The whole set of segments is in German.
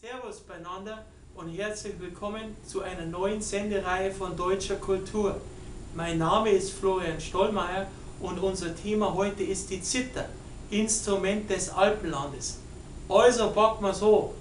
Servus beieinander und herzlich willkommen zu einer neuen Sendereihe von Deutscher Kultur. Mein Name ist Florian Stollmeier und unser Thema heute ist die Zither, Instrument des Alpenlandes. Also packen wir so.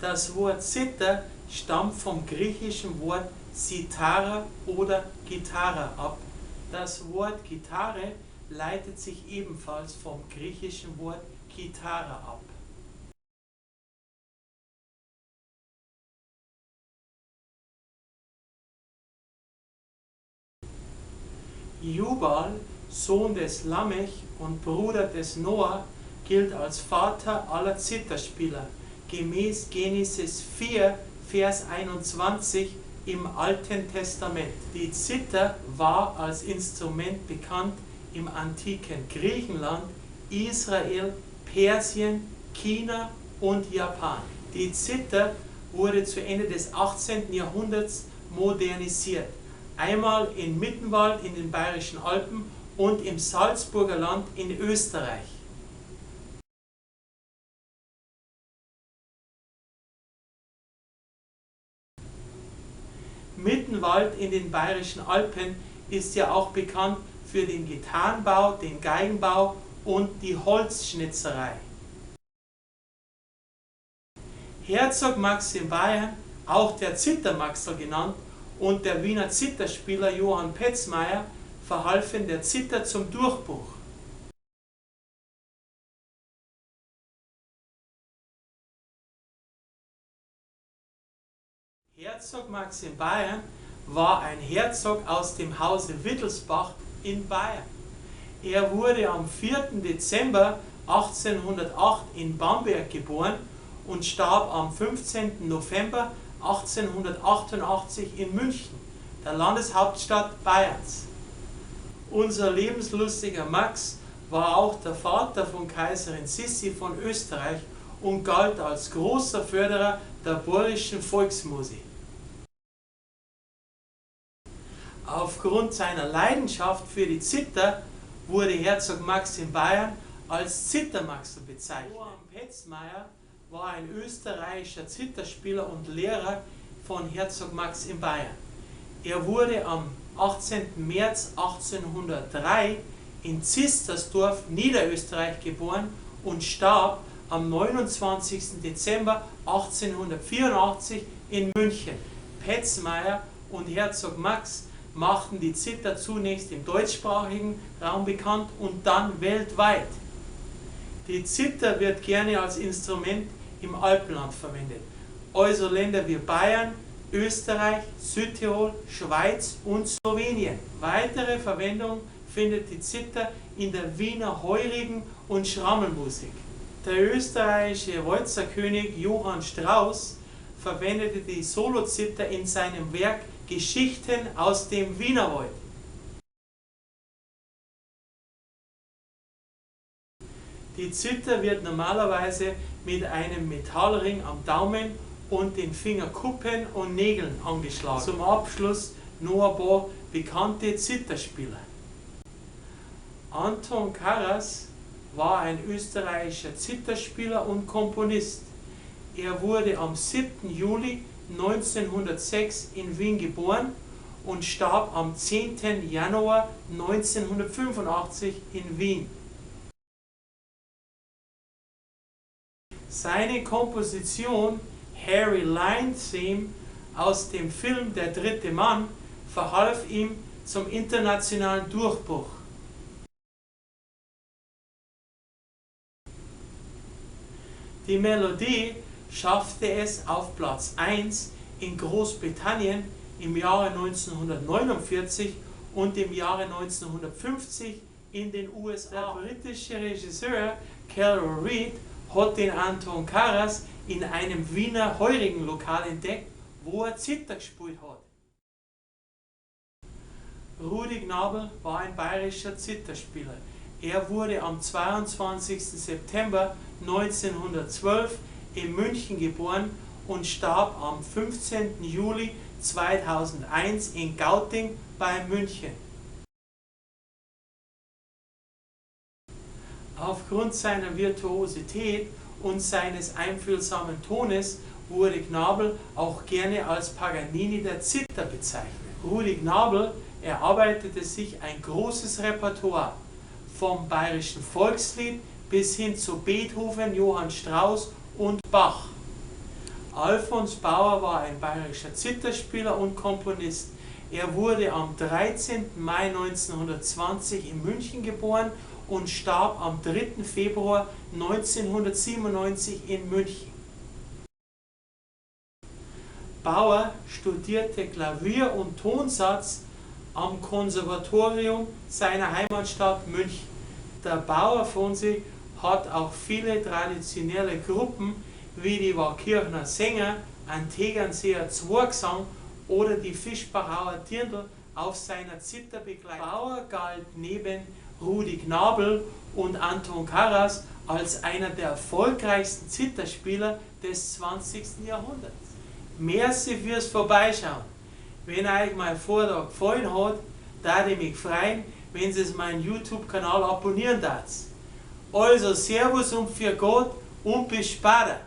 Das Wort Zither stammt vom griechischen Wort Cithara oder Gitarre ab. Das Wort Gitarre leitet sich ebenfalls vom griechischen Wort Kitara ab. Jubal, Sohn des Lamech und Bruder des Noah, gilt als Vater aller Zitherspieler, gemäß Genesis 4, Vers 21 im Alten Testament. Die Zither war als Instrument bekannt im antiken Griechenland, Israel, Persien, China und Japan. Die Zither wurde zu Ende des 18. Jahrhunderts modernisiert. Einmal in Mittenwald in den Bayerischen Alpen und im Salzburger Land in Österreich. Mittenwald in den Bayerischen Alpen ist ja auch bekannt für den Gitarrenbau, den Geigenbau und die Holzschnitzerei. Herzog Max in Bayern, auch der Zithermaxel genannt, und der Wiener Zitherspieler Johann Petzmeier verhalfen der Zither zum Durchbruch. Herzog Max in Bayern war ein Herzog aus dem Hause Wittelsbach in Bayern. Er wurde am 4. Dezember 1808 in Bamberg geboren und starb am 15. November 1888 in München, der Landeshauptstadt Bayerns. Unser lebenslustiger Max war auch der Vater von Kaiserin Sissi von Österreich und galt als großer Förderer der bayerischen Volksmusik. Aufgrund seiner Leidenschaft für die Zither wurde Herzog Max in Bayern als Zithermaxel bezeichnet. Johann Petzmeier war ein österreichischer Zitherspieler und Lehrer von Herzog Max in Bayern. Er wurde am 18. März 1803 in Zistersdorf, Niederösterreich geboren und starb am 29. Dezember 1884 in München. Petzmeier und Herzog Max machten die Zither zunächst im deutschsprachigen Raum bekannt und dann weltweit. Die Zither wird gerne als Instrument im Alpenland verwendet, also Länder wie Bayern, Österreich, Südtirol, Schweiz und Slowenien. Weitere Verwendung findet die Zither in der Wiener Heurigen- und Schrammelmusik. Der österreichische Walzerkönig Johann Strauss verwendete die Solozither in seinem Werk Geschichten aus dem Wienerwald. Die Zither wird normalerweise mit einem Metallring am Daumen und den Fingerkuppen und Nägeln angeschlagen. Zum Abschluss noch ein paar bekannte Zitherspieler. Anton Karas war ein österreichischer Zitherspieler und Komponist. Er wurde am 7. Juli 1906 in Wien geboren und starb am 10. Januar 1985 in Wien. Seine Komposition Harry Line Theme aus dem Film Der dritte Mann verhalf ihm zum internationalen Durchbruch. Die Melodie schaffte es auf Platz 1 in Großbritannien im Jahre 1949 und im Jahre 1950 in den USA. Der britische Regisseur Carol Reed hat den Anton Karas in einem Wiener Heurigenlokal entdeckt, wo er Zither gespielt hat. Rudi Gnabl war ein bayerischer Zitherspieler. Er wurde am 22. September 1912 in München geboren und starb am 15. Juli 2001 in Gauting bei München. Aufgrund seiner Virtuosität und seines einfühlsamen Tones wurde Gnabl auch gerne als Paganini der Zither bezeichnet. Rudi Gnabl erarbeitete sich ein großes Repertoire, vom bayerischen Volkslied bis hin zu Beethoven, Johann Strauss und Bach. Alfons Bauer war ein bayerischer Zitherspieler und Komponist. Er wurde am 13. Mai 1920 in München geboren und starb am 3. Februar 1997 in München. Bauer studierte Klavier und Tonsatz am Konservatorium seiner Heimatstadt München. Der Bauer von sich hat auch viele traditionelle Gruppen wie die Waldkirchner Sänger, ein Tegernseer Zwergsang oder die Fischbachauer Dirndl auf seiner Zither begleitet. Bauer galt neben Rudi Gnabl und Anton Karas als einer der erfolgreichsten Zitherspieler des 20. Jahrhunderts. Merci fürs Vorbeischauen. Wenn euch mein Vortrag gefallen hat, würde ich mich freuen, wenn ihr meinen YouTube-Kanal abonnieren würdet. Also Servus und für Gott und bis später.